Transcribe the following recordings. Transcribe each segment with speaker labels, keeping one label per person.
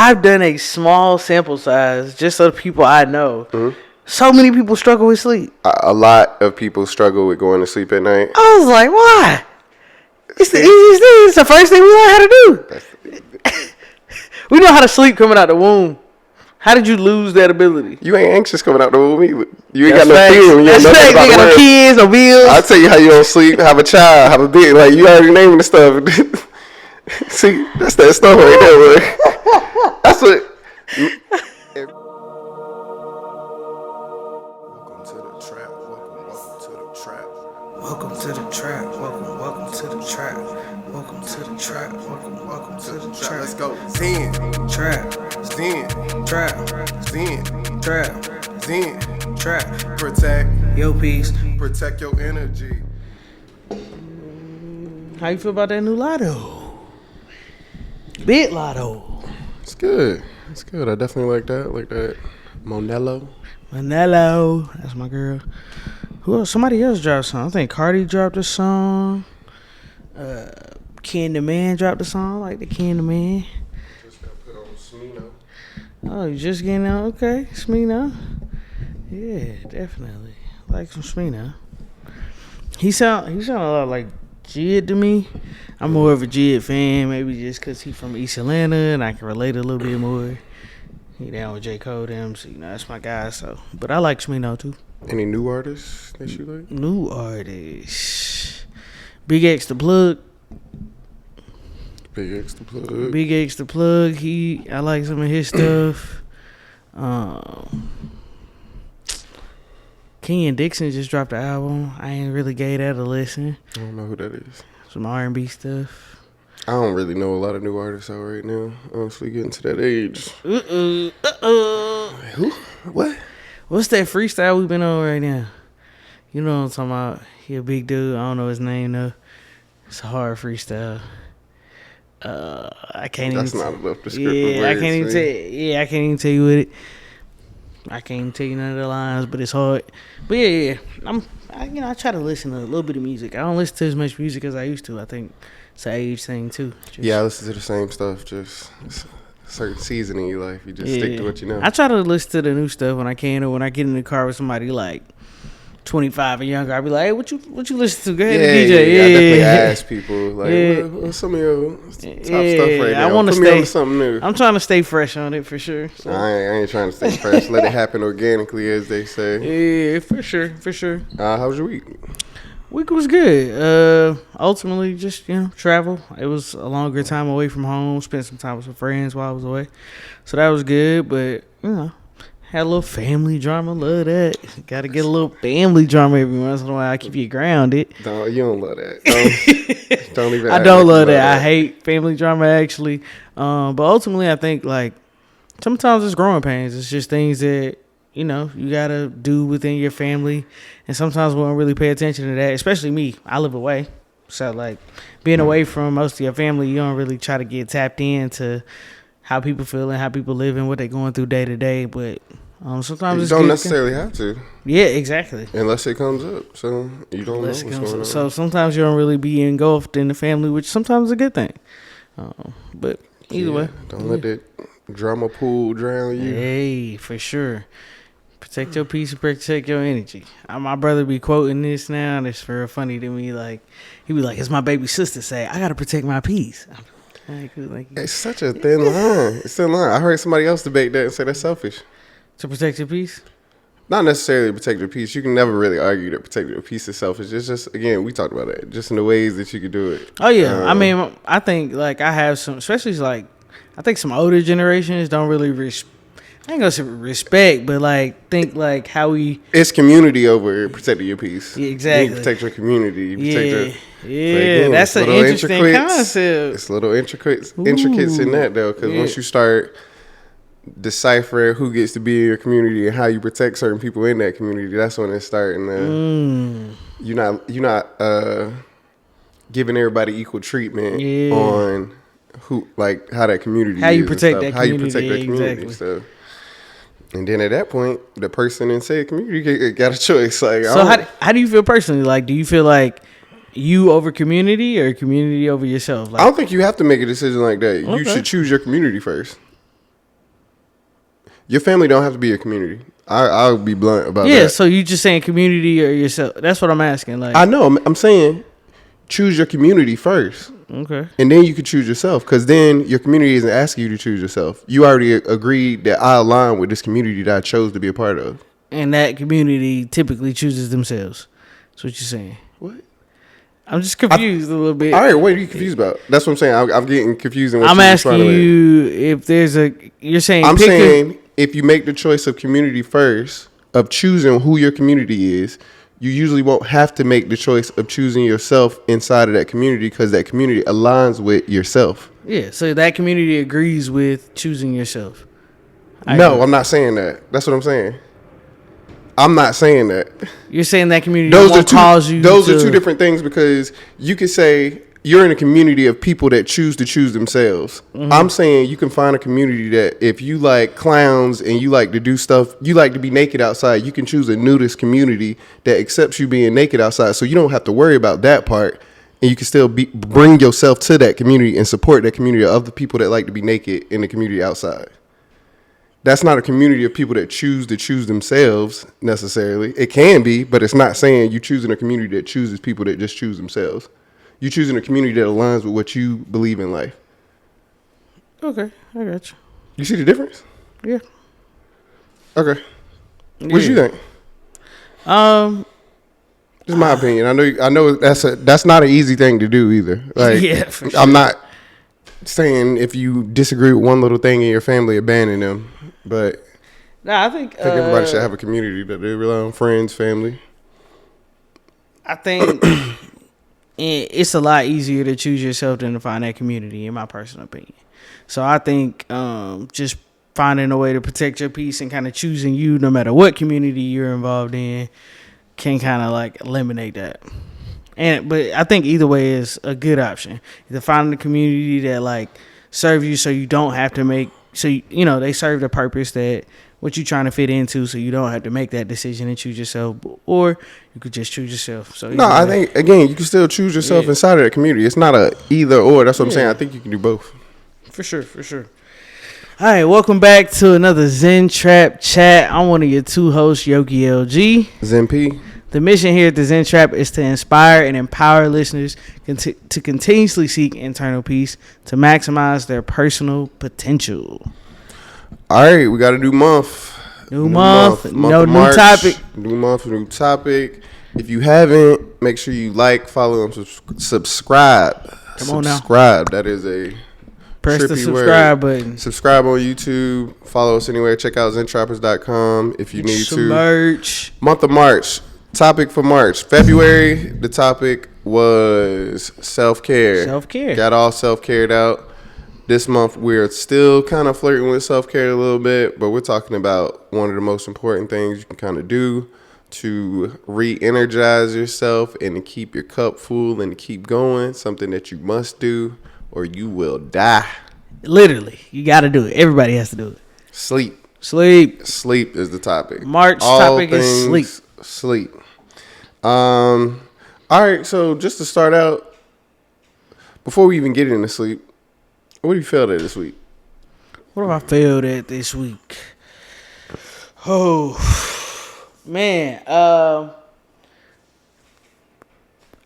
Speaker 1: I've done a small sample size just so the people I know. Mm-hmm. So many people struggle with sleep.
Speaker 2: A lot of people struggle with going to sleep at night.
Speaker 1: I was like, why? It's the easiest thing. It's the first thing we learn how to do. We know how to sleep coming out the womb. How did you lose that ability?
Speaker 2: You ain't anxious coming out the womb either. You ain't
Speaker 1: That's
Speaker 2: got no fear.
Speaker 1: That's facts. You ain't got no kids, no bills.
Speaker 2: I'll tell you how you don't sleep, have a child, have a baby. Like, you already naming the stuff. See, that's that stuff right there, bro. That's what...
Speaker 1: Welcome to the trap. Welcome to the trap. Welcome to the trap. Welcome to the trap.
Speaker 2: Let's go. Zen.
Speaker 1: Trap.
Speaker 2: Zen.
Speaker 1: Trap.
Speaker 2: Zen.
Speaker 1: Trap.
Speaker 2: Zen.
Speaker 1: Trap.
Speaker 2: Protect.
Speaker 1: Yo, peace.
Speaker 2: Protect your energy.
Speaker 1: How you feel about that new lotto? Big lotto.
Speaker 2: It's good. It's good. I definitely like that. Like that. Monello.
Speaker 1: That's my girl. Who else? Somebody else dropped a song. I think Cardi dropped a song. Ken the Man dropped a song. Like the Ken the Man.
Speaker 2: Just got put on Smino.
Speaker 1: Oh, you just getting out? Okay, Smino. Yeah, definitely. Like some Smino. He sound a lot like Jid to me. I'm more of a Jid fan, maybe just because he from East Atlanta and I can relate a little bit more. He down with J. Cole, them, so that's my guy. So, but I like Smino too.
Speaker 2: Any new artists that you like?
Speaker 1: New artists. Big X the Plug.
Speaker 2: Big X the Plug.
Speaker 1: Big X the Plug. I like some of his stuff. Kenyon Dixon just dropped an album. I ain't really gave that a listen.
Speaker 2: I don't know who that is.
Speaker 1: Some R&B stuff.
Speaker 2: I don't really know a lot of new artists out right now. Honestly, getting to that age. Who? What?
Speaker 1: What's that freestyle we've been on right now? You know what I'm talking about. He a big dude. I don't know his name though. It's a hard freestyle. I can't
Speaker 2: That's
Speaker 1: even.
Speaker 2: not enough descriptive
Speaker 1: Yeah,
Speaker 2: words,
Speaker 1: I can't even tell. Yeah, I can't even tell you what it. I can't even tell you none of the lines, but it's hard. But yeah. I try to listen to a little bit of music. I don't listen to as much music as I used to. I think it's an age thing too.
Speaker 2: I listen to the same stuff. Just a certain season in your life, you just stick to what you know.
Speaker 1: I try to listen to the new stuff when I can, or when I get in the car with somebody like 25 and younger, I'll be like, hey, what you listen to? Go ahead and DJ.
Speaker 2: I definitely ask people, like, what's some of your top stuff right now?
Speaker 1: I want to
Speaker 2: stay on something new.
Speaker 1: I'm trying to stay fresh on it for sure. So.
Speaker 2: I ain't trying to stay fresh. Let it happen organically, as they say.
Speaker 1: Yeah, for sure.
Speaker 2: How was your week?
Speaker 1: Week was good. Ultimately, just travel. It was a longer time away from home. Spent some time with some friends while I was away, so that was good. But had a little family drama. Love that. Got to get a little family drama every once in a while. I keep you grounded.
Speaker 2: No, you don't love that. Don't even.
Speaker 1: I don't love that. I hate family drama actually. But ultimately, I think like sometimes it's growing pains. It's just things that you gotta do within your family, and sometimes we don't really pay attention to that. Especially me. I live away, so like being away from most of your family, you don't really try to get tapped into how people feel and how people live and what they're going through day to day. But sometimes
Speaker 2: you don't necessarily have to.
Speaker 1: Yeah, exactly.
Speaker 2: Unless it comes up, so you don't know what's going on.
Speaker 1: So sometimes you don't really be engulfed in the family, which sometimes is a good thing. But either way,
Speaker 2: don't let that drama pool drown you.
Speaker 1: Hey, for sure. Protect your peace and protect your energy. My brother be quoting this now, and it's very funny to me. Like he be like, "It's my baby sister say I gotta protect my peace."
Speaker 2: It's such a thin line. It's a thin line. I heard somebody else debate that and say that's selfish.
Speaker 1: To protect your peace?
Speaker 2: Not necessarily protect your peace. You can never really argue that protect your peace is selfish. It's just, again, we talked about that. Just in the ways that you could do it.
Speaker 1: Oh, yeah. I mean, I think, like, I have some, especially, like, I think some older generations don't really I ain't gonna say respect, but like think like how we.
Speaker 2: It's community over protecting your peace.
Speaker 1: Yeah, exactly.
Speaker 2: You protect your community. You protect
Speaker 1: again, that's an interesting concept.
Speaker 2: It's little intricates in that though, because once you start deciphering who gets to be in your community and how you protect certain people in that community, that's when it's starting. You're not giving everybody equal treatment on who, like how that community,
Speaker 1: how you protect that community,
Speaker 2: exactly. So. And then at that point, the person in said community got a choice. Like,
Speaker 1: so how do you feel personally? Like, do you feel like you over community or community over yourself? Like,
Speaker 2: I don't think you have to make a decision like that. Okay. You should choose your community first. Your family don't have to be your community. I'll be blunt about that.
Speaker 1: Yeah, so you just saying community or yourself? That's what I'm asking. Like,
Speaker 2: I know. I'm saying choose your community first.
Speaker 1: Okay.
Speaker 2: And then you can choose yourself, because then your community isn't asking you to choose yourself. You already agreed that I align with this community that I chose to be a part of.
Speaker 1: And that community typically chooses themselves. That's what you're saying.
Speaker 2: What?
Speaker 1: I'm just confused a little bit.
Speaker 2: All right, what are you confused about? That's what I'm saying. I'm getting confused. In what
Speaker 1: I'm asking you if there's a. You're saying.
Speaker 2: I'm saying if you make the choice of community first, of choosing who your community is, you usually won't have to make the choice of choosing yourself inside of that community, because that community aligns with yourself.
Speaker 1: Yeah, so that community agrees with choosing yourself.
Speaker 2: No, I'm not saying that. That's what I'm saying. I'm not saying that.
Speaker 1: You're saying that community won't cause you.
Speaker 2: Those are two different things, because you could say you're in a community of people that choose to choose themselves. Mm-hmm. I'm saying you can find a community that if you like clowns and you like to do stuff, you like to be naked outside, you can choose a nudist community that accepts you being naked outside, so you don't have to worry about that part, and you can still bring yourself to that community and support that community of the people that like to be naked in the community outside. That's not a community of people that choose to choose themselves necessarily. It can be, but it's not saying you choosing a community that chooses people that just choose themselves. You're choosing a community that aligns with what you believe in life.
Speaker 1: Okay, I got you.
Speaker 2: You see the difference?
Speaker 1: Yeah.
Speaker 2: Okay. What do you think? This is my opinion. I know that's not an easy thing to do either. Like,
Speaker 1: yeah, for sure.
Speaker 2: I'm not saying if you disagree with one little thing in your family, abandon them. But
Speaker 1: I think
Speaker 2: everybody should have a community that they rely on, friends, family.
Speaker 1: I think it's a lot easier to choose yourself than to find that community, in my personal opinion. So I think just finding a way to protect your peace and kind of choosing you, no matter what community you're involved in, can kind of like eliminate that. But I think either way is a good option. Either finding a community that like serve you, so you don't have to make, so you know they serve the purpose that what you're trying to fit into, so you don't have to make that decision and choose yourself, or you could just choose yourself. So
Speaker 2: no, I think again you can still choose yourself inside of that community. It's not a either or. That's what I'm saying. I think you can do both. For sure.
Speaker 1: All right, welcome back to another Zen Trap Chat. I'm one of your two hosts, Yogi LG.
Speaker 2: Zen P.
Speaker 1: The mission here at the Zen Trap is to inspire and empower listeners to continuously seek internal peace to maximize their personal potential.
Speaker 2: All right, we got a new month.
Speaker 1: New topic.
Speaker 2: New month, new topic. If you haven't, make sure you like, follow, and subscribe.
Speaker 1: Come on now.
Speaker 2: Subscribe. That is a
Speaker 1: press the subscribe button.
Speaker 2: Subscribe on YouTube. Follow us anywhere. Check out zentrappers.com if you need to.
Speaker 1: Merch.
Speaker 2: Month of March. Topic for March. February, the topic was self-care.
Speaker 1: Self-care.
Speaker 2: Got all self-cared out. This month, we're still kind of flirting with self-care a little bit, but we're talking about one of the most important things you can kind of do to re-energize yourself and to keep your cup full and to keep going. Something that you must do or you will die. Literally.
Speaker 1: You got to do it. Everybody has to do it.
Speaker 2: Sleep.
Speaker 1: Sleep
Speaker 2: is the topic.
Speaker 1: March topic is sleep.
Speaker 2: Sleep. All right, so just to start out, before we even get into sleep, what have you failed at this week?
Speaker 1: What have I failed at this week? Oh, man.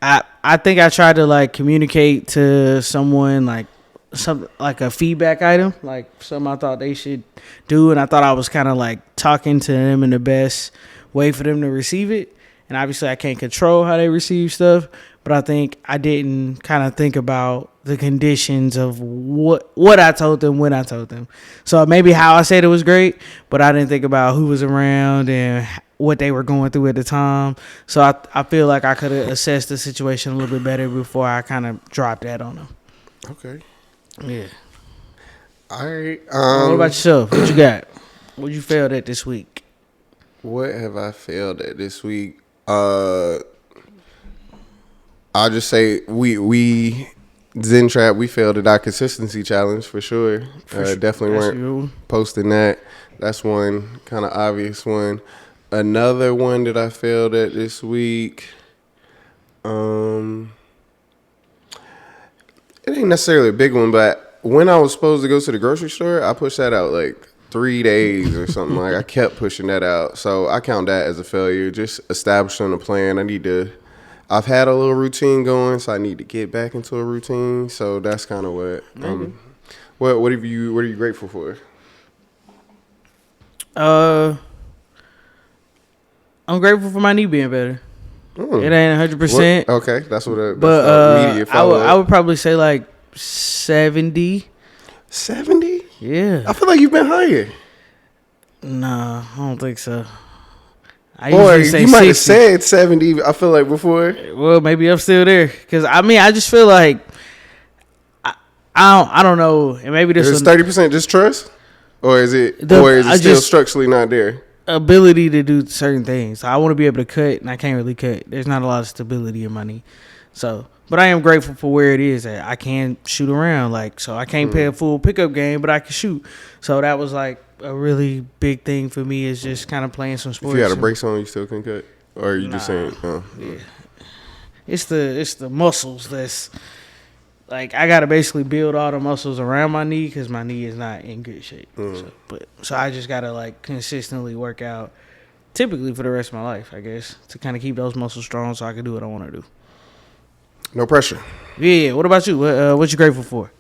Speaker 1: I think I tried to like communicate to someone like something like a feedback item, like something I thought they should do, and I thought I was kind of like talking to them in the best way for them to receive it. And obviously I can't control how they receive stuff, but I think I didn't kind of think about the conditions of what I told them when I told them. So maybe how I said it was great, but I didn't think about who was around and what they were going through at the time. So I feel like I could have assessed the situation a little bit better before I kind of dropped that on them.
Speaker 2: Okay.
Speaker 1: Yeah.
Speaker 2: All right.
Speaker 1: What about yourself? What you got? What you failed at this week?
Speaker 2: What have I failed at this week? I'll just say we Zen Trap, we failed at our consistency challenge for sure. Definitely weren't posting that. That's one kind of obvious one. Another one that I failed at this week. It ain't necessarily a big one, but when I was supposed to go to the grocery store, I pushed that out like 3 days or something. Like I kept pushing that out. So I count that as a failure. Just establishing a plan. I've had a little routine going, so I need to get back into a routine. So that's kind of what are you grateful for?
Speaker 1: I'm grateful for my knee being better. It ain't 100%.
Speaker 2: Okay, that's what.
Speaker 1: But I would probably say like 70.
Speaker 2: 70?
Speaker 1: Yeah.
Speaker 2: I feel like you've been higher.
Speaker 1: Nah, I don't think so.
Speaker 2: Or you might have said 70. I feel like before.
Speaker 1: Well, maybe I'm still there because I just feel like I don't know, and maybe this is
Speaker 2: 30% just trust, or is it still structurally not there?
Speaker 1: Ability to do certain things. I want to be able to cut, and I can't really cut. There's not a lot of stability in my knee, so. But I am grateful for where it is at. I can shoot around, so I can't play a full pickup game, but I can shoot. So that was like a really big thing for me, is just kind of playing some sports.
Speaker 2: If you had a brace on, you still can cut, or are you just saying?
Speaker 1: Yeah. It's the muscles that's like I gotta basically build all the muscles around my knee because my knee is not in good shape. So I just gotta like consistently work out, typically for the rest of my life, I guess, to kind of keep those muscles strong so I can do what I want to do.
Speaker 2: No pressure.
Speaker 1: Yeah. What about you? What you grateful for?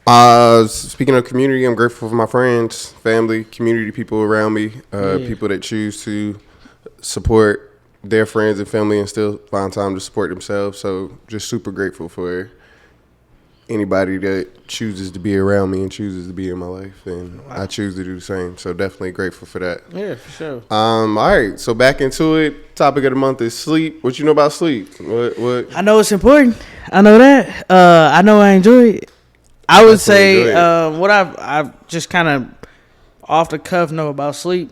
Speaker 2: Speaking of community, I'm grateful for my friends, family, community people around me, people that choose to support their friends and family and still find time to support themselves. So just super grateful for anybody that chooses to be around me and chooses to be in my life, and I choose to do the same. So definitely grateful for that.
Speaker 1: Yeah, for sure.
Speaker 2: All right, so back into it. Topic of the month is sleep. What you know about sleep? What?
Speaker 1: I know it's important. I know that. I know I enjoy it. I would say what I've just kind of off the cuff know about sleep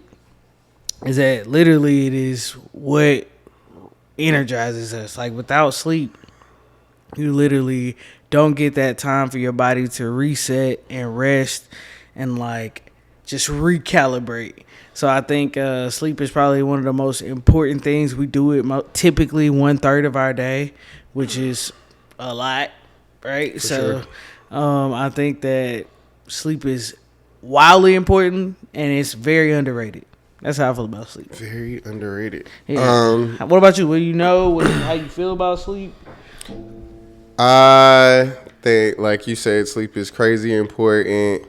Speaker 1: is that literally it is what energizes us. Like without sleep, you literally don't get that time for your body to reset and rest and like just recalibrate. So I think sleep is probably one of the most important things. We do it typically 1/3 of our day, which is a lot, right?
Speaker 2: Sure.
Speaker 1: I think that sleep is wildly important and it's very underrated. That's how I feel about sleep.
Speaker 2: Very underrated.
Speaker 1: Yeah. What about you? What do you know? How you feel about sleep?
Speaker 2: I think, like you said, sleep is crazy important.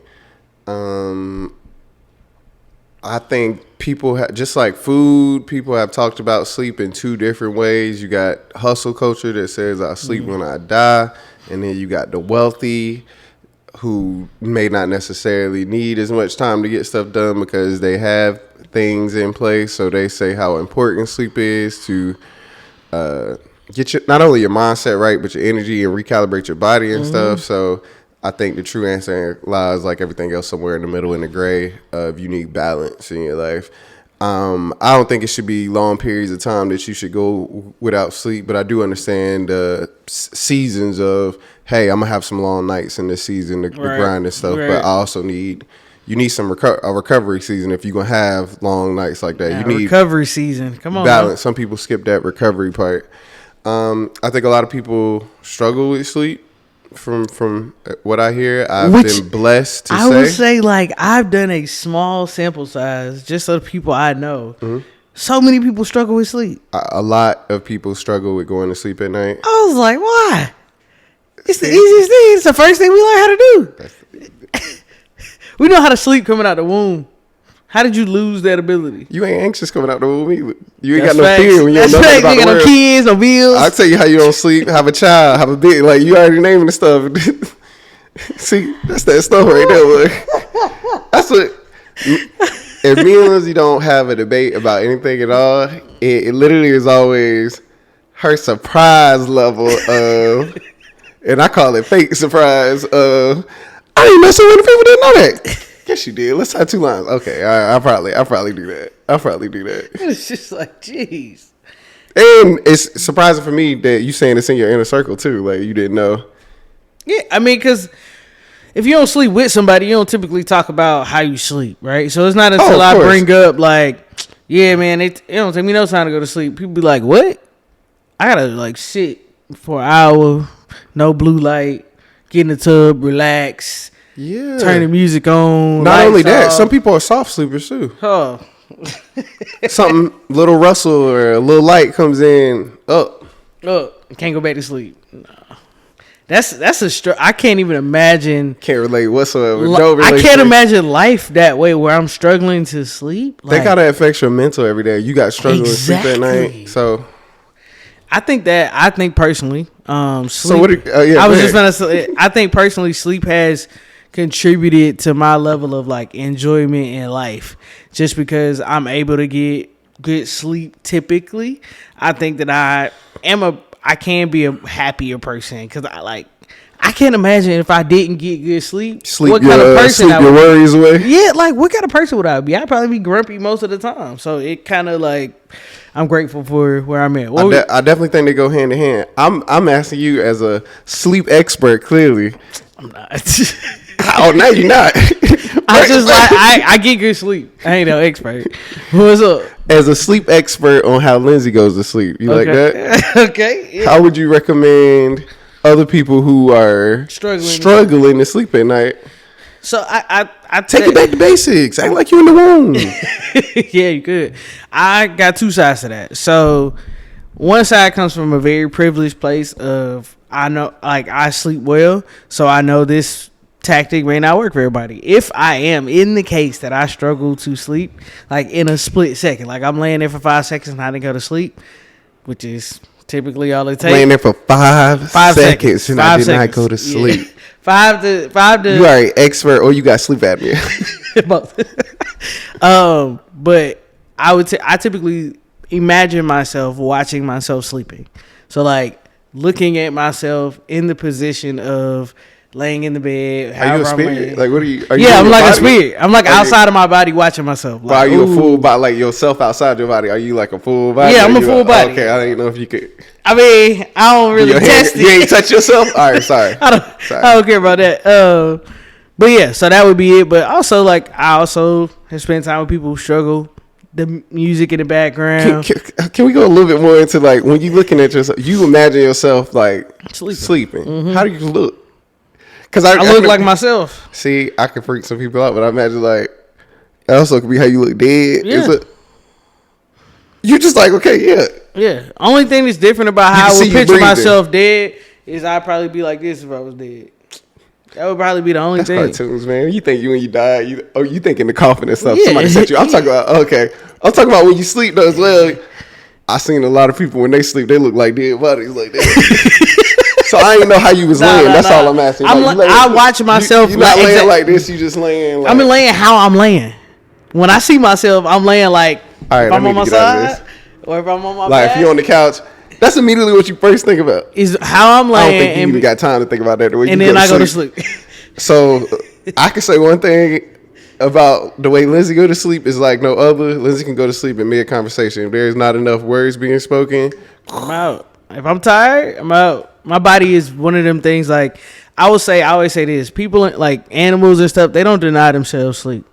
Speaker 2: I think people just like food, people have talked about sleep in two different ways. You got hustle culture that says I sleep when I die, and then you got the wealthy who may not necessarily need as much time to get stuff done because they have things in place. So they say how important sleep is to get not only your mindset right, but your energy and recalibrate your body and stuff. So I think the true answer lies, like everything else, somewhere in the middle, in the gray of you need balance in your life. I don't think it should be long periods of time that you should go without sleep, but I do understand the seasons of, hey, I'm gonna have some long nights in this season, the grind and stuff. Right. But I also need some a recovery season if you're gonna have long nights like that. You need
Speaker 1: recovery season. Come on,
Speaker 2: balance.
Speaker 1: Man.
Speaker 2: Some people skip that recovery part. I think a lot of people struggle with sleep. From what I hear, I've been blessed to say.
Speaker 1: I would say, like, I've done a small sample size just of people I know. Mm-hmm. So many people struggle with sleep.
Speaker 2: A lot of people struggle with going to sleep at night.
Speaker 1: I was like, why? It's the easiest thing. It's the first thing we learn how to do. We know how to sleep coming out the womb. How did you lose that ability?
Speaker 2: You ain't anxious coming out the womb either. You ain't got no fear when you don't know about the world.
Speaker 1: You ain't got no kids, no bills.
Speaker 2: I'll tell you how you don't sleep. Have a child. Have a baby. Like, you already naming the stuff. See, that's that stuff right there. Look. That's what. If me and Lindsay don't have a debate about anything at all, it literally is always her surprise level of, and I call it fake surprise of, I ain't messing with the people that know that. Yes, you did. Let's have 2 lines. Okay, I'll probably do that.
Speaker 1: It's just like, jeez.
Speaker 2: And it's surprising for me that you saying it's in your inner circle too. Like, you didn't know.
Speaker 1: Yeah, I mean, because if you don't sleep with somebody, you don't typically talk about how you sleep, right? So it's not until I bring up, like, yeah, man, it don't take me no time to go to sleep. People be like, what? I gotta like sit for an hour, no blue light, get in the tub, relax.
Speaker 2: Yeah.
Speaker 1: Turn the music on.
Speaker 2: Not only that,
Speaker 1: off.
Speaker 2: some people are soft sleepers too.
Speaker 1: Oh.
Speaker 2: Something little rustle or a little light comes in.
Speaker 1: Can't go back to sleep. No. That's a I can't even imagine.
Speaker 2: Can't relate whatsoever.
Speaker 1: I can't imagine life that way where I'm struggling to sleep.
Speaker 2: They gotta affect your mental every day. You got struggling to sleep at night. So
Speaker 1: I think personally, sleep,
Speaker 2: so what?
Speaker 1: I was just gonna say. I think personally, sleep has contributed to my level of like enjoyment in life, just because I'm able to get good sleep. Typically, I think that I can be a happier person because I can't imagine if I didn't get good sleep.
Speaker 2: What kind of person I would be. Your worries away.
Speaker 1: Yeah, like what kind of person would I be? I'd probably be grumpy most of the time. So it kind of like I'm grateful for where I'm at.
Speaker 2: I definitely think they go hand in hand. I'm asking you as a sleep expert. Clearly,
Speaker 1: I'm not.
Speaker 2: Oh, now you're not.
Speaker 1: I get good sleep. I ain't no expert. What's up?
Speaker 2: As a sleep expert on how Lindsay goes to sleep, you like that?
Speaker 1: Okay. Yeah.
Speaker 2: How would you recommend other people who are struggling to sleep at night?
Speaker 1: So I
Speaker 2: take it back to basics. Act like you in the womb.
Speaker 1: Yeah, you could. I got two sides to that. So one side comes from a very privileged place of I know, like I sleep well, so I know this tactic may not work for everybody. If I am in the case that I struggle to sleep, like in a split second, like I'm laying there for 5 seconds and I didn't go to sleep, which is typically all it takes.
Speaker 2: Laying there for 5 seconds and I did not go to sleep.
Speaker 1: Yeah. Five to.
Speaker 2: You are an expert, or you got sleep apnea.
Speaker 1: Both. But I typically imagine myself watching myself sleeping. So like looking at myself in the position of laying in the bed.
Speaker 2: Are you a spirit? Like, what are you?
Speaker 1: I'm like a spirit. I'm like outside of my body watching myself. Like,
Speaker 2: are you a full body, like yourself outside your body? Are you like a full body?
Speaker 1: Yeah, I'm a full body.
Speaker 2: Okay, I didn't know if you could.
Speaker 1: I mean, I don't really test it.
Speaker 2: You ain't touch yourself? All right, sorry.
Speaker 1: I don't care about that. But yeah, so that would be it. But also, like, I also have spent time with people who struggle. The music in the background.
Speaker 2: Can we go a little bit more into like when you looking at yourself? You imagine yourself like sleeping.
Speaker 1: Mm-hmm.
Speaker 2: How do you look? Because
Speaker 1: I look like myself.
Speaker 2: See, I can freak some people out, but I imagine like it also could be how you look dead.
Speaker 1: Yeah.
Speaker 2: You're just like, okay,
Speaker 1: yeah. Only thing that's different about how I would picture myself dead is I'd probably be like this if I was dead. That would probably be the only thing.
Speaker 2: Cartoons, man. You think when you die, you think in the coffin and stuff.
Speaker 1: Yeah.
Speaker 2: Somebody set you. I'm talking about when you sleep though as well. I seen a lot of people when they sleep, they look like dead bodies like that. So I didn't know how you was laying. That's all I'm asking.
Speaker 1: I watch myself.
Speaker 2: You're not laying like this. You just laying. Like,
Speaker 1: I'm laying how I'm laying. When I see myself, I'm laying like if I'm on my side or if I'm on my back.
Speaker 2: Like if you're on the couch. That's immediately what you first think about.
Speaker 1: Is how I'm laying.
Speaker 2: I don't think you even got time to think about that.
Speaker 1: And then I go to sleep.
Speaker 2: So I can say one thing about the way Lindsay go to sleep is like no other. Lindsay can go to sleep in mid-conversation. If there's not enough words being spoken,
Speaker 1: I'm out. If I'm tired, I'm out. My body is one of them things like I always say this. People like animals and stuff, they don't deny themselves sleep.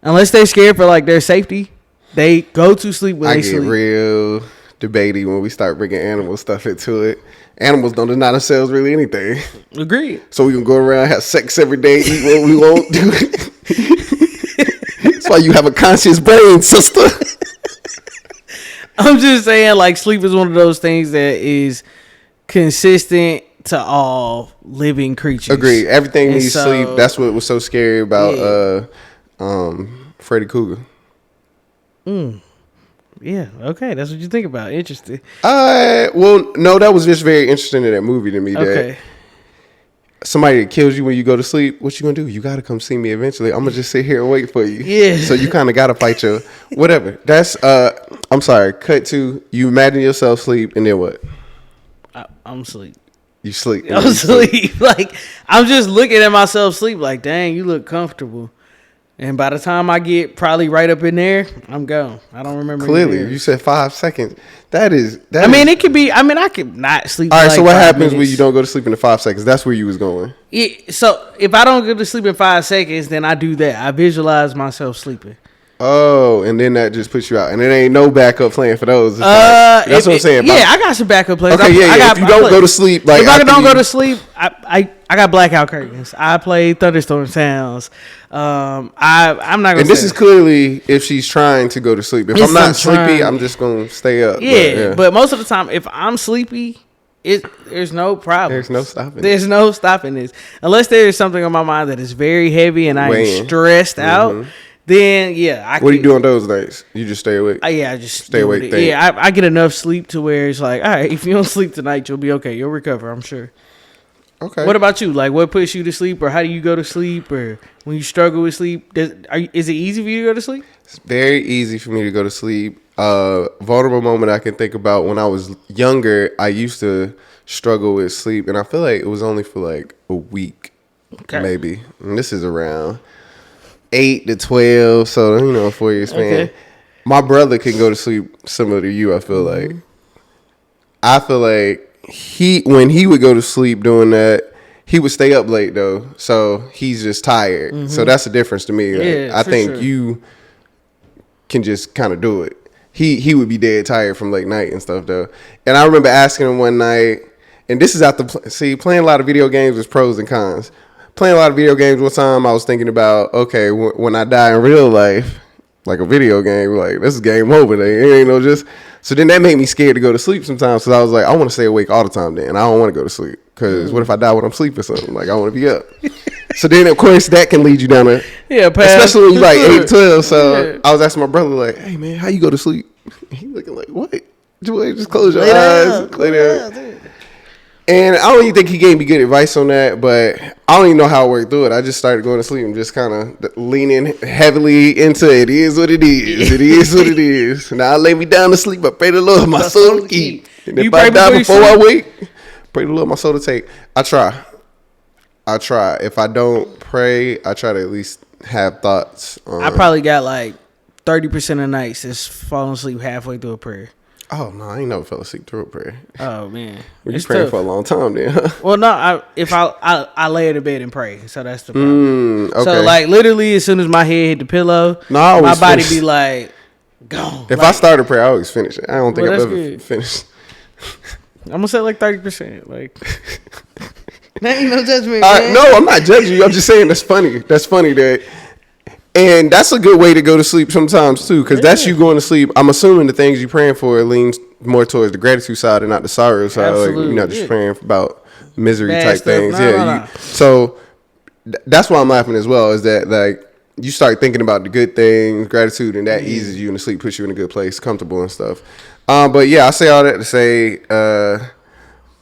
Speaker 1: Unless they're scared for like their safety, they go to sleep when they sleep. I
Speaker 2: get real debatey when we start bringing animal stuff into it. Animals don't deny themselves really anything.
Speaker 1: Agreed.
Speaker 2: So we can go around, have sex every day, eat what we want. That's why you have a conscious brain, sister.
Speaker 1: I'm just saying, like, sleep is one of those things that is consistent to all living creatures.
Speaker 2: Agreed. Everything needs sleep. That's what was so scary about Freddy Krueger.
Speaker 1: Yeah, okay, that's what you think about. Interesting.
Speaker 2: Well, no, that was just very interesting in that movie to me. Okay. That somebody that kills you when you go to sleep, what you gonna do? You gotta come see me eventually. I'm gonna just sit here and wait for you.
Speaker 1: Yeah.
Speaker 2: So you kind of gotta fight your whatever. That's I'm sorry. Cut to you imagine yourself sleep and then what?
Speaker 1: I'm asleep.
Speaker 2: You sleep.
Speaker 1: I'm asleep. Like I'm just looking at myself sleep. Like dang, you look comfortable. And by the time I get probably right up in there, I'm gone. I don't remember.
Speaker 2: Clearly, you said 5 seconds. That is.
Speaker 1: It could be. I mean, I could not sleep.
Speaker 2: All right. So what happens when you don't go to sleep in the 5 seconds? That's where you was going.
Speaker 1: Yeah. So if I don't go to sleep in 5 seconds, then I do that. I visualize myself sleeping.
Speaker 2: Oh, and then that just puts you out, and it ain't no backup plan for those. That's what I'm saying.
Speaker 1: Yeah, I got some backup plans.
Speaker 2: Okay, if you don't go to sleep, like
Speaker 1: if I don't go to sleep, I got blackout curtains. I play thunderstorm sounds. I'm not gonna.
Speaker 2: And this is clearly if she's trying to go to sleep. If I'm not sleepy, I'm just gonna stay up.
Speaker 1: Yeah, but most of the time, if I'm sleepy, there's no problem.
Speaker 2: There's no stopping.
Speaker 1: There's no stopping this unless there is something on my mind that is very heavy and I'm stressed out. Then
Speaker 2: what do you do on those nights? You just stay awake.
Speaker 1: I just
Speaker 2: stay awake.
Speaker 1: Yeah, I get enough sleep to where it's like, all right, if you don't sleep tonight, you'll be okay. You'll recover, I'm sure.
Speaker 2: Okay.
Speaker 1: What about you? Like, what puts you to sleep, or how do you go to sleep, or when you struggle with sleep, is it easy for you to go to sleep?
Speaker 2: It's very easy for me to go to sleep. Vulnerable moment I can think about when I was younger. I used to struggle with sleep, and I feel like it was only for like a week, maybe. And this is around 8 to 12, so 4 years span. Okay. My brother can go to sleep similar to you. I feel like when he would go to sleep doing that, he would stay up late though, so he's just tired. So that's the difference to me. Like, I think you can just kind of do it. He would be dead tired from late night and stuff though. And I remember asking him one night, and this is after playing a lot of video games with pros and cons. Playing a lot of video games one time, I was thinking about, okay, when I die in real life, like a video game, like this is game over. It ain't no just. So then that made me scared to go to sleep sometimes, because I was like, I want to stay awake all the time then. I don't want to go to sleep, because what if I die when I'm sleeping or something? Like, I want to be up. So then, of course, that can lead you down a... especially when you're like 8 to 12. So I was asking my brother, like, hey, man, how you go to sleep? He looking like, what? Just close your eyes. Lay down. And I don't even think he gave me good advice on that, but I don't even know how I worked through it. I just started going to sleep and just kind of leaning heavily into it is what it is. It is what it is. Now I lay me down to sleep. I pray the Lord my soul to keep. And if I die before I wake, pray the Lord my soul to take. I try. If I don't pray, I try to at least have thoughts.
Speaker 1: I probably got like 30% of nights just falling asleep halfway through a prayer.
Speaker 2: Oh, no, I ain't never fell asleep through a prayer.
Speaker 1: Oh, man.
Speaker 2: You praying for a long time then, huh?
Speaker 1: Well, no, I lay in the bed and pray, so that's the problem. Okay. So, like, literally, as soon as my head hit the pillow, my body be like, gone.
Speaker 2: If I start a prayer, I always finish it. I don't think I've ever finished.
Speaker 1: I'm going to say like 30%. Like, that ain't no judgment, man.
Speaker 2: No, I'm not judging you. I'm just saying that's funny. That's funny that... And that's a good way to go to sleep sometimes, too, because that's you going to sleep. I'm assuming the things you're praying for leans more towards the gratitude side and not the sorrow side. Absolutely. Like, you're not just praying about misery type things. No. So that's why I'm laughing as well, is that, like, you start thinking about the good things, gratitude, and that eases you into sleep, puts you in a good place, comfortable and stuff. But, yeah, I say all that to say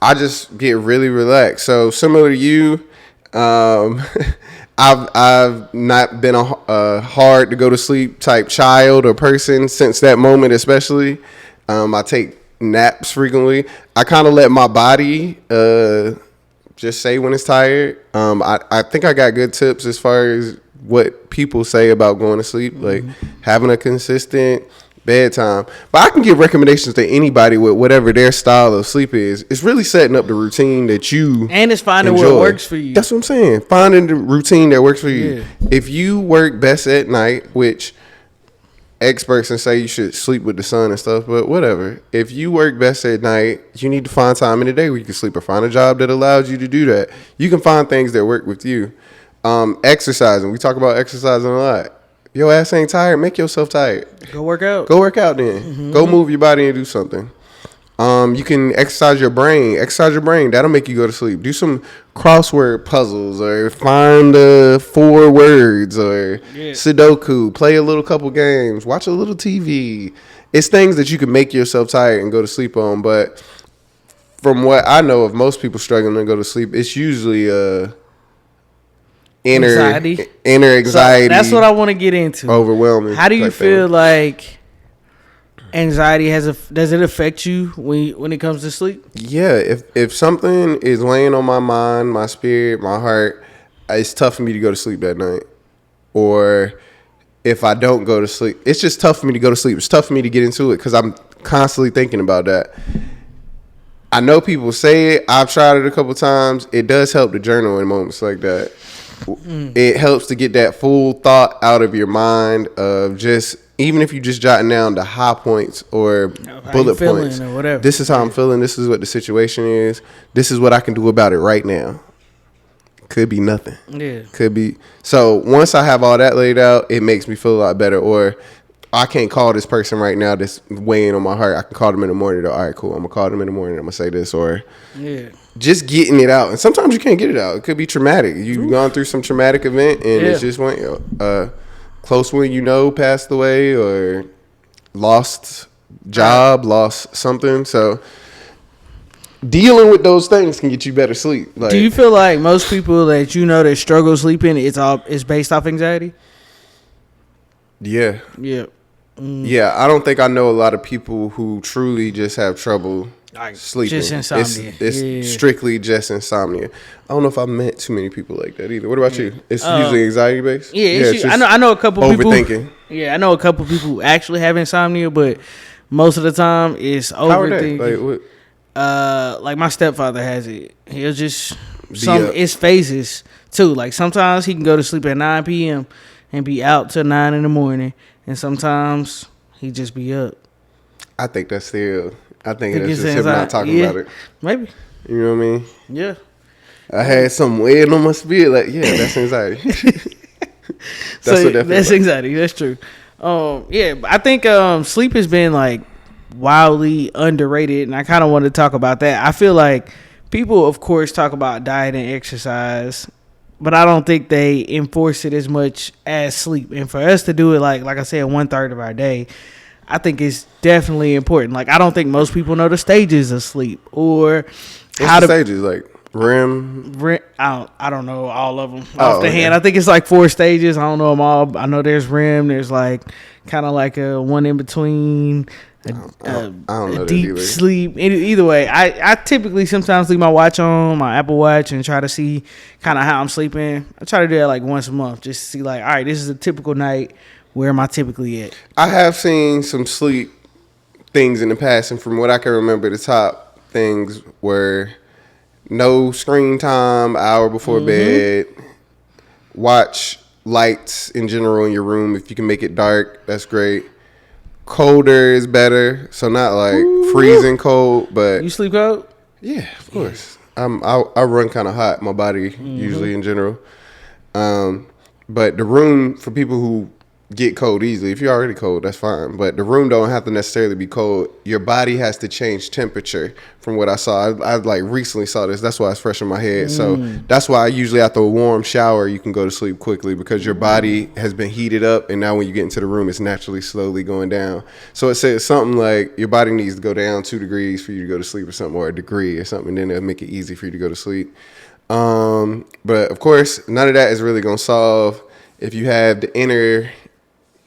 Speaker 2: I just get really relaxed. So similar to you, I've not been a hard to go to sleep type child or person since that moment, especially. I take naps frequently. I kind of let my body just say when it's tired. I think I got good tips as far as what people say about going to sleep, like having a consistent bedtime. But I can give recommendations to anybody with whatever their style of sleep is. It's really setting up the routine that you
Speaker 1: and it's finding
Speaker 2: enjoy.
Speaker 1: what works for you.
Speaker 2: That's what I'm saying. Finding the routine that works for you. Yeah. If you work best at night, which experts can say you should sleep with the sun and stuff, but whatever. If you work best at night, you need to find time in the day where you can sleep or find a job that allows you to do that. You can find things that work with you. Exercising. We talk about exercising a lot. Your ass ain't tired, make yourself tired.
Speaker 1: Go work out.
Speaker 2: Go work out then. Mm-hmm. Go move your body and do something. You can exercise your brain. That'll make you go to sleep. Do some crossword puzzles or find 4 words or Sudoku. Play a little couple games. Watch a little TV. It's things that you can make yourself tired and go to sleep on. But from what I know of most people struggling to go to sleep, it's usually inner anxiety. So
Speaker 1: that's what I want to get into.
Speaker 2: Overwhelming.
Speaker 1: How do you feel like anxiety does it affect you when it comes to sleep?
Speaker 2: Yeah, if something is weighing on my mind, my spirit, my heart, it's tough for me to go to sleep that night. Or if I don't go to sleep, it's just tough for me to go to sleep. It's tough for me to get into it because I'm constantly thinking about that. I know people say it. I've tried it a couple times. It does help to journal in moments like that. It helps to get that full thought out of your mind of just, even if you just jotting down the high points or bullet points.
Speaker 1: Or whatever.
Speaker 2: This is how I'm feeling. This is what the situation is. This is what I can do about it right now. Could be nothing.
Speaker 1: Yeah.
Speaker 2: Could be. So once I have all that laid out, it makes me feel a lot better. Or I can't call this person right now that's weighing on my heart. I can call them in the morning. All right, cool. I'm going to call them in the morning. I'm going to say this. Or just getting it out. And sometimes you can't get it out. It could be traumatic. You've gone through some traumatic event and it's just one close one you know passed away or lost job, lost something. So dealing with those things can get you better sleep. Like,
Speaker 1: do you feel like most people that you know that struggle sleeping, it's based off anxiety?
Speaker 2: Yeah.
Speaker 1: Yeah.
Speaker 2: Yeah, I don't think I know a lot of people who truly just have trouble sleeping.
Speaker 1: Just insomnia.
Speaker 2: It's strictly just insomnia. I don't know if I've met too many people like that either. What about you? It's usually anxiety based.
Speaker 1: Yeah, it's just, I know a couple
Speaker 2: overthinking.
Speaker 1: People. Yeah, I know a couple people who actually have insomnia, but most of the time it's overthinking.
Speaker 2: How are they? Like what?
Speaker 1: Like my stepfather has it. He'll just it's phases too. Like sometimes he can go to sleep at 9 p.m. and be out till 9 in the morning, and sometimes he just be up.
Speaker 2: I think that's still. I think that's just him not talking about it.
Speaker 1: Maybe.
Speaker 2: You know what I mean?
Speaker 1: Yeah.
Speaker 2: I had something weighing on my spirit. Like, yeah, that's anxiety.
Speaker 1: That's anxiety. That's true. Yeah, I think sleep has been like wildly underrated, and I kind of want to talk about that. I feel like people, of course, talk about diet and exercise, but I don't think they enforce it as much as sleep. And for us to do it, like I said, 1/3 of our day, I think it's definitely important. Like, I don't think most people know the stages of sleep or
Speaker 2: how the stages, like REM.
Speaker 1: I don't know all of them off the hand. I think it's like 4 stages. I don't know them all. I know there's REM. There's like kind of like a one in between.
Speaker 2: I don't know
Speaker 1: deep sleep. Either way, I typically sometimes leave my watch on, my Apple Watch, and try to see kind of how I'm sleeping. I try to do that like once a month, just to see like, all right, this is a typical night. Where am I typically at?
Speaker 2: I have seen some sleep things in the past, and from what I can remember, the top things were no screen time, hour before bed, watch lights in general in your room. If you can make it dark, that's great. Colder is better, so not like freezing cold, but
Speaker 1: you sleep cold?
Speaker 2: Yeah, of course. I run kind of hot, my body usually in general. But the room for people who get cold easily, if you're already cold, that's fine. But the room don't have to necessarily be cold. Your body has to change temperature. From what I saw, I like recently saw this. That's why it's fresh in my head. So that's why usually after a warm shower, you can go to sleep quickly because your body has been heated up, and now when you get into the room, it's naturally slowly going down. So it says something like your body needs to go down 2 degrees for you to go to sleep, or something, or a degree or something. And then it'll make it easy for you to go to sleep. But of course, none of that is really gonna solve if you have the inner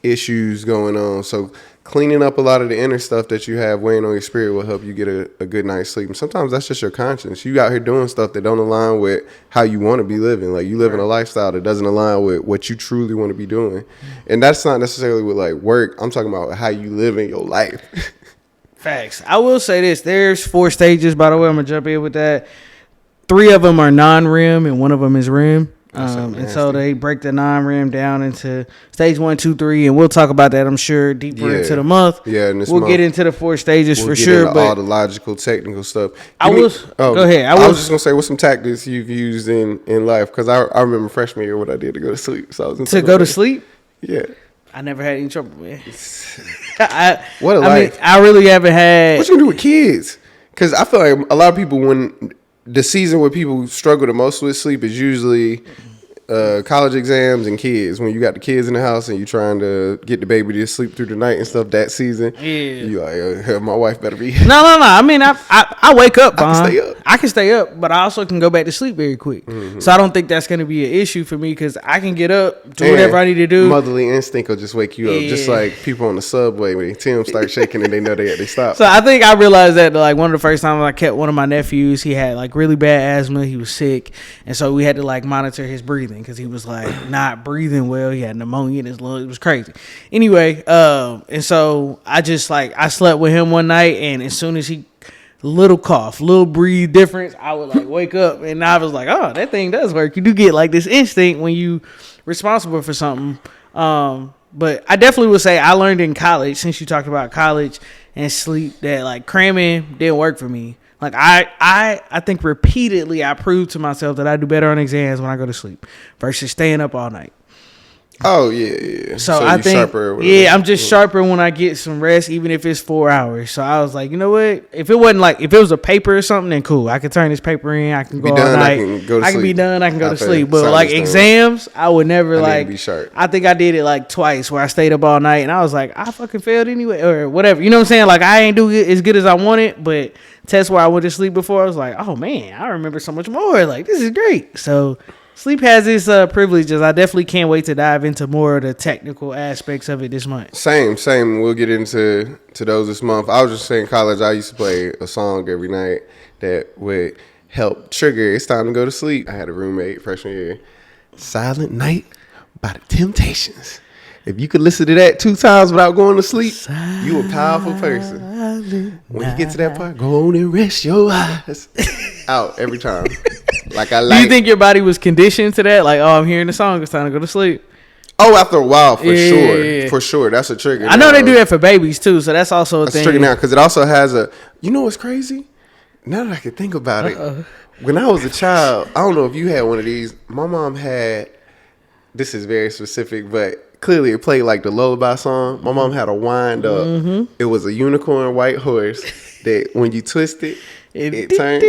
Speaker 2: issues going on. So cleaning up a lot of the inner stuff that you have weighing on your spirit will help you get a good night's sleep. And sometimes that's just your conscience. You out here doing stuff that don't align with how you want to be living. Like you living a lifestyle that doesn't align with what you truly want to be doing. And that's not necessarily with like work. I'm talking about how you live in your life.
Speaker 1: Facts. I will say this. There's 4 stages, by the way. I'm going to jump in with that. 3 of them are non-REM and 1 of them is REM. And so they break the non-REM down into stage 1, 2, 3, and we'll talk about that, I'm sure, deeper into the month.
Speaker 2: Yeah, and
Speaker 1: we'll get into the 4 stages for sure.
Speaker 2: But all the logical, technical stuff.
Speaker 1: Go ahead.
Speaker 2: I was just gonna say, what's some tactics you've used in life? Because I remember freshman year what I did to go to sleep. So I was
Speaker 1: to go to sleep.
Speaker 2: Yeah,
Speaker 1: I never had any trouble, man.
Speaker 2: What a life!
Speaker 1: Mean, I really haven't had.
Speaker 2: What you gonna do with kids? Because I feel like a lot of people, when the season where people struggle the most with sleep is usually college exams and kids. When you got the kids in the house and you trying to get the baby to sleep through the night and stuff that season, you like, my wife better be.
Speaker 1: No. I mean, I wake up.
Speaker 2: I
Speaker 1: can stay up, but I also can go back to sleep very quick. So I don't think that's going to be an issue for me because I can get up, do whatever I need to do.
Speaker 2: Motherly instinct will just wake you up, just like people on the subway when they see them start shaking and they know they stop.
Speaker 1: So I think I realized that like one of the first times I kept one of my nephews, he had like really bad asthma. He was sick, and so we had to like monitor his breathing because he was like not breathing well. He had pneumonia in his lungs. It was crazy. Anyway, and so I just like I slept with him one night, and as soon as he little cough, little breathe difference, I would like wake up and I was like, oh, that thing does work. You do get like this instinct when you responsible for something. But I definitely would say I learned in college, since you talked about college and sleep, that like cramming didn't work for me. Like I think repeatedly I proved to myself that I do better on exams when I go to sleep versus staying up all night.
Speaker 2: Oh yeah.
Speaker 1: So I think
Speaker 2: sharper,
Speaker 1: I'm just sharper when I get some rest, even if it's 4 hours. So I was like, you know what? If it wasn't like if it was a paper or something, then cool. I could turn this paper in. I can go all night. I can be done. I can go to sleep. But like exams, I would never like. Be sharp. I think I did it like twice where I stayed up all night and I was like, I fucking failed anyway or whatever. You know what I'm saying? Like I ain't do it as good as I wanted, but tests where I went to sleep before, I was like, oh man, I remember so much more. Like this is great. So. Sleep has its privileges. I definitely can't wait to dive into more of the technical aspects of it this month.
Speaker 2: Same. We'll get into those this month. I was just saying, in college, I used to play a song every night that would help trigger. It's time to go to sleep. I had a roommate freshman year. Silent Night by the Temptations. If you could listen to that 2 times without going to sleep, you a powerful person. When you get to that part, go on and rest your eyes. Out every time. Like I like.
Speaker 1: Do you think your body was conditioned to that? Like, oh, I'm hearing the song. It's time to go to sleep.
Speaker 2: Oh, after a while, for sure. That's a trigger.
Speaker 1: I know they do that for babies too, so that's also a thing.
Speaker 2: Trigger now because it also has a. You know what's crazy? Now that I can think about it, when I was a child, I don't know if you had one of these. My mom had. This is very specific, but clearly it played like the lullaby song. My mom had a wind up. Mm-hmm. It was a unicorn white horse that when you twist it, it turned.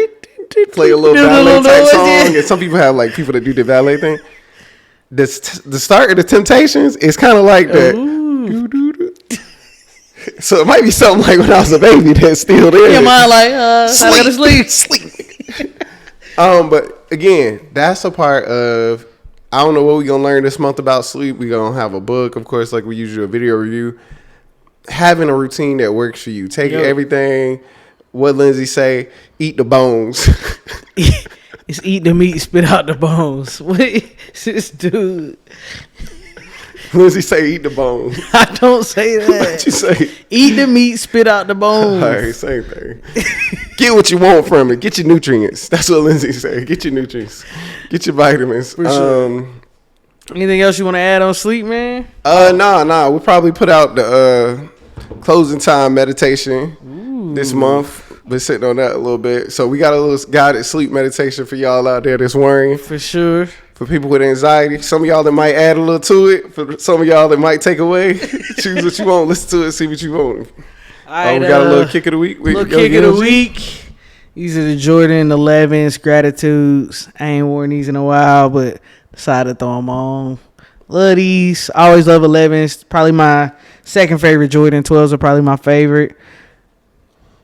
Speaker 2: Play a little ballet type song, and some people have like people that do the ballet thing. The start of the Temptations is kind of like that. So it might be something like when I was a baby that's still there.
Speaker 1: Your mind like sleep.
Speaker 2: But again, that's a part of. I don't know what we're gonna learn this month about sleep. We're gonna have a book, of course, like we usually a video review. Having a routine that works for you, taking everything. What Lindsay say? Eat the bones.
Speaker 1: It's eat the meat, spit out the bones. What is this dude?
Speaker 2: Lindsay say eat the bones.
Speaker 1: I don't say that.
Speaker 2: What you say?
Speaker 1: Eat the meat, spit out the bones.
Speaker 2: All right, same thing. Get what you want from it. Get your nutrients. That's what Lindsay say. Get your nutrients. Get your vitamins.
Speaker 1: For sure. Anything else you want to add on sleep, man?
Speaker 2: Nah. We'll probably put out the closing time meditation. This month. Been sitting on that a little bit. So we got a little guided sleep meditation for y'all out there that's worrying.
Speaker 1: For sure.
Speaker 2: For people with anxiety. Some of y'all that might add a little to it. For some of y'all that might take away. Choose what you want. Listen to it. See what you want.
Speaker 1: All right,
Speaker 2: we got a little kick of the week.
Speaker 1: Little kick of the week. These are the Jordan 11s gratitudes. I ain't worn these in a while, but decided to throw them on. Love these. I always love 11s. Probably my second favorite Jordan. 12s are probably my favorite.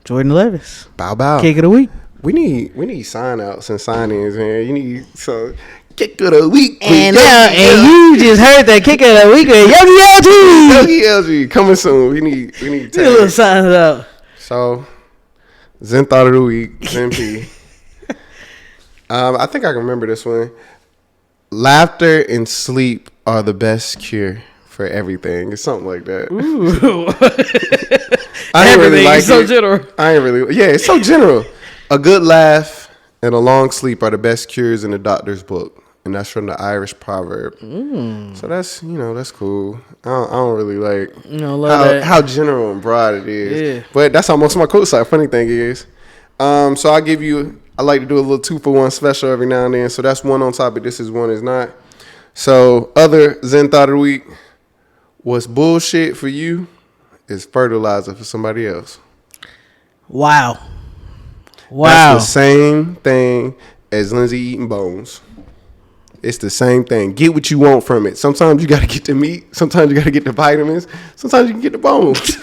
Speaker 1: Jordan 11s.
Speaker 2: Bow.
Speaker 1: Kick of the week.
Speaker 2: We need sign outs and sign-ins, man. You need some kick of the week.
Speaker 1: And you just heard that kick of the week with Yogi
Speaker 2: LG coming soon. We need
Speaker 1: a little sign out.
Speaker 2: So Zen thought of the week. Zen P. I think I can remember this one. Laughter and sleep are the best cure for everything. It's something like that.
Speaker 1: Ooh.
Speaker 2: I ain't really like
Speaker 1: so
Speaker 2: it.
Speaker 1: General.
Speaker 2: It's so general. A good laugh and a long sleep are the best cures in the doctor's book. And that's from the Irish proverb. So that's cool. I don't really like how general and broad it is. Yeah. But that's how most of my quotes are. Funny thing is. So I like to do a little 2-for-1 special every now and then. So that's one on topic. This is one is not. So other Zen thought of the week. What's bullshit for you is fertilizer for somebody else.
Speaker 1: Wow.
Speaker 2: That's the same thing as Lindsay eating bones. It's the same thing. Get what you want from it. Sometimes you got to get the meat. Sometimes you got to get the vitamins. Sometimes you can get the bones.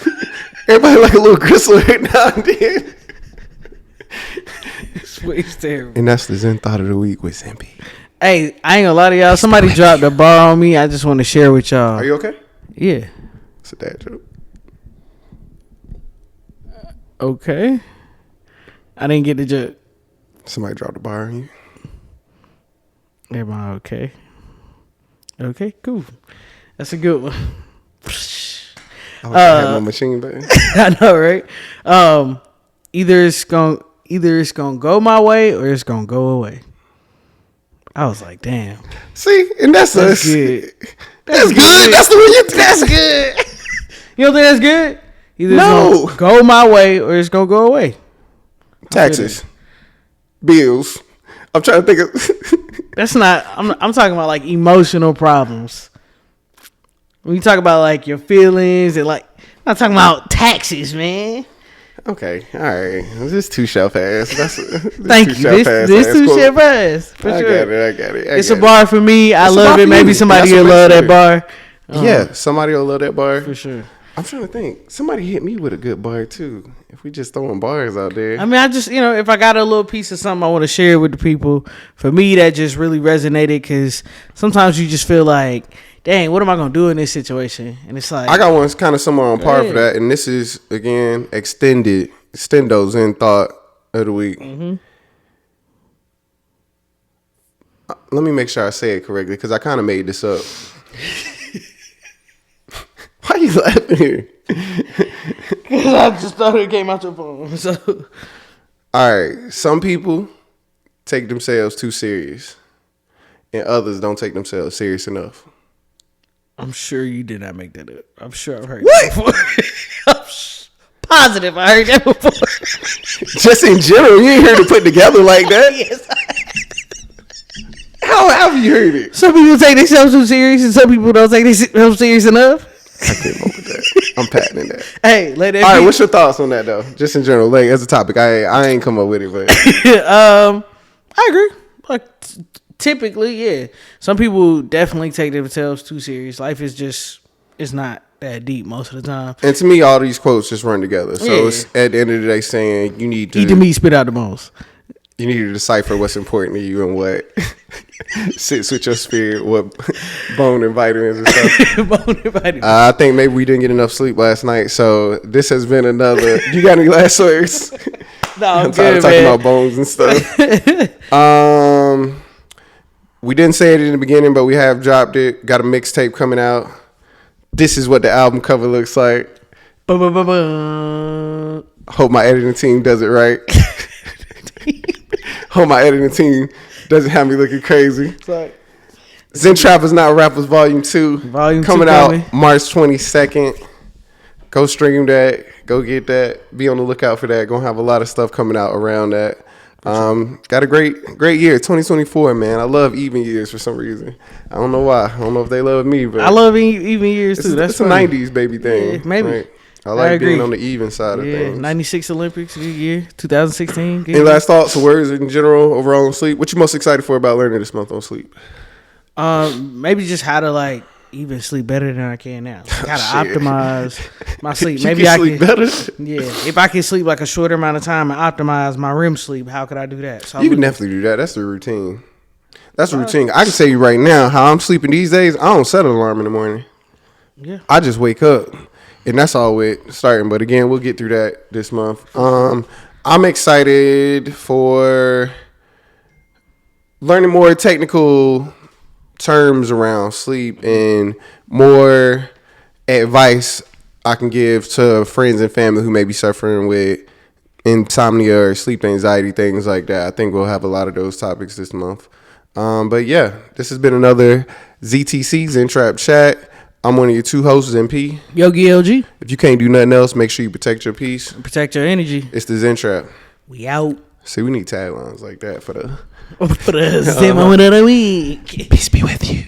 Speaker 2: Everybody like a little gristle every now and then.
Speaker 1: It's terrible.
Speaker 2: And that's the Zen thought of the week with Zen P.
Speaker 1: Hey, I ain't gonna lie to y'all. Somebody dropped a bar on me. I just want to share with y'all.
Speaker 2: Are you okay?
Speaker 1: Yeah.
Speaker 2: It's a dad joke.
Speaker 1: Okay. I didn't get the joke.
Speaker 2: Somebody dropped a bar on you.
Speaker 1: Am I okay? Okay, cool. That's a good one.
Speaker 2: I have my machine button.
Speaker 1: I know, right? either it's gonna go my way or it's gonna go away. I was like, damn.
Speaker 2: See, and that's us.
Speaker 1: Good.
Speaker 2: That's good. That's the way you.
Speaker 1: That's good. You don't think that's good? Either
Speaker 2: No.
Speaker 1: it's gonna go my way or it's gonna go away.
Speaker 2: Taxes, bills. I'm trying to think of.
Speaker 1: That's not. I'm talking about like emotional problems. When you talk about like your feelings and like, I'm not talking about taxes, man.
Speaker 2: Okay, all right. This is too shelf ass.
Speaker 1: Thank you. This too shelf ass for sure.
Speaker 2: I got it.
Speaker 1: It's a bar for me. I love it. Maybe somebody will love that bar.
Speaker 2: Yeah, somebody will love that bar
Speaker 1: for sure.
Speaker 2: I'm trying to think. Somebody hit me with a good bar too. If we just throwing bars out there.
Speaker 1: I mean, I just, if I got a little piece of something I want to share with the people, for me that just really resonated because sometimes you just feel like, dang, what am I gonna do in this situation? And it's like,
Speaker 2: I got one kind of somewhere on par for that, and this is again extendo Zen thought of the week.
Speaker 1: Mm-hmm.
Speaker 2: Let me make sure I say it correctly because I kind of made this up. Why are you laughing here?
Speaker 1: Because I just thought it came out your phone. So,
Speaker 2: all right, some people take themselves too serious, and others don't take themselves serious enough.
Speaker 1: I'm sure you did not make that up. I'm sure I've heard that before. I'm positive I heard that before.
Speaker 2: Just in general, you ain't heard it put together like that.
Speaker 1: Yes.
Speaker 2: How have you heard it?
Speaker 1: Some people take themselves too serious, and some people don't take themselves serious enough.
Speaker 2: I can't go with that. I'm patenting that.
Speaker 1: Hey, let that.
Speaker 2: All right, what's your thoughts on that though? Just in general, like as a topic, I ain't come up with it, but
Speaker 1: I agree. Like typically, yeah, some people definitely take themselves too serious. Life is just, it's not that deep most of the time.
Speaker 2: And to me, all these quotes just run together. So
Speaker 1: Yeah.
Speaker 2: it's at the end of the day saying you need to
Speaker 1: Eat the meat, spit out the bones.
Speaker 2: You need to decipher what's important to you and what sits with your spirit, what bone and vitamins and stuff.
Speaker 1: Bone and vitamins.
Speaker 2: I think maybe we didn't get enough sleep last night, so this has been another. You got any last words?
Speaker 1: No, I'm
Speaker 2: tired of
Speaker 1: good,
Speaker 2: talking
Speaker 1: man.
Speaker 2: about bones and stuff. We didn't say it in the beginning, but we have dropped it. Got a mixtape coming out. This is what the album cover looks like.
Speaker 1: Ba-ba-ba-ba.
Speaker 2: Hope my editing team does it right. Hope my editing team doesn't have me looking crazy.
Speaker 1: Like,
Speaker 2: Zen Trap is Not Rappers Volume 2.
Speaker 1: Volume 2
Speaker 2: coming out
Speaker 1: coming.
Speaker 2: March 22nd. Go stream that. Go get that. Be on the lookout for that. Gonna have a lot of stuff coming out around that. Got a great year, 2024, man. I love even years for some reason. I don't know why. I don't know if they love me, but
Speaker 1: I love even years too. That's
Speaker 2: it's a
Speaker 1: funny.
Speaker 2: 90s baby thing.
Speaker 1: Yeah, maybe.
Speaker 2: Right? I like
Speaker 1: agree.
Speaker 2: being on the even side of things.
Speaker 1: 96 Olympics, good year. 2016. Good
Speaker 2: Any
Speaker 1: year.
Speaker 2: last thoughts or words in general overall on sleep? What you most excited for about learning this month on sleep?
Speaker 1: Maybe just how to like even sleep better than I can now. Like how to
Speaker 2: Shit.
Speaker 1: optimize my sleep.
Speaker 2: You
Speaker 1: Maybe
Speaker 2: can
Speaker 1: I
Speaker 2: sleep
Speaker 1: can.
Speaker 2: better.
Speaker 1: Yeah, if I can sleep like a shorter amount of time and optimize my REM sleep, how could I do that? So
Speaker 2: You can definitely do that. That's the routine. That's the routine. I can tell you right now how I'm sleeping these days. I don't set an alarm in the morning.
Speaker 1: Yeah.
Speaker 2: I just wake up, and that's all with starting. But again, we'll get through that this month. I'm excited for learning more technical terms around sleep and more advice I can give to friends and family who may be suffering with insomnia or sleep anxiety, things like that. I think we'll have a lot of those topics this month. But yeah, this has been another ZTC, Zen Trap Chat. I'm one of your two hosts, MP.
Speaker 1: Yogi LG.
Speaker 2: If you can't do nothing else, make sure you protect your peace.
Speaker 1: Protect your energy.
Speaker 2: It's the Zen Trap.
Speaker 1: We out.
Speaker 2: See, we need taglines like that for the
Speaker 1: For the Zen moment of the week.
Speaker 2: Peace be with you.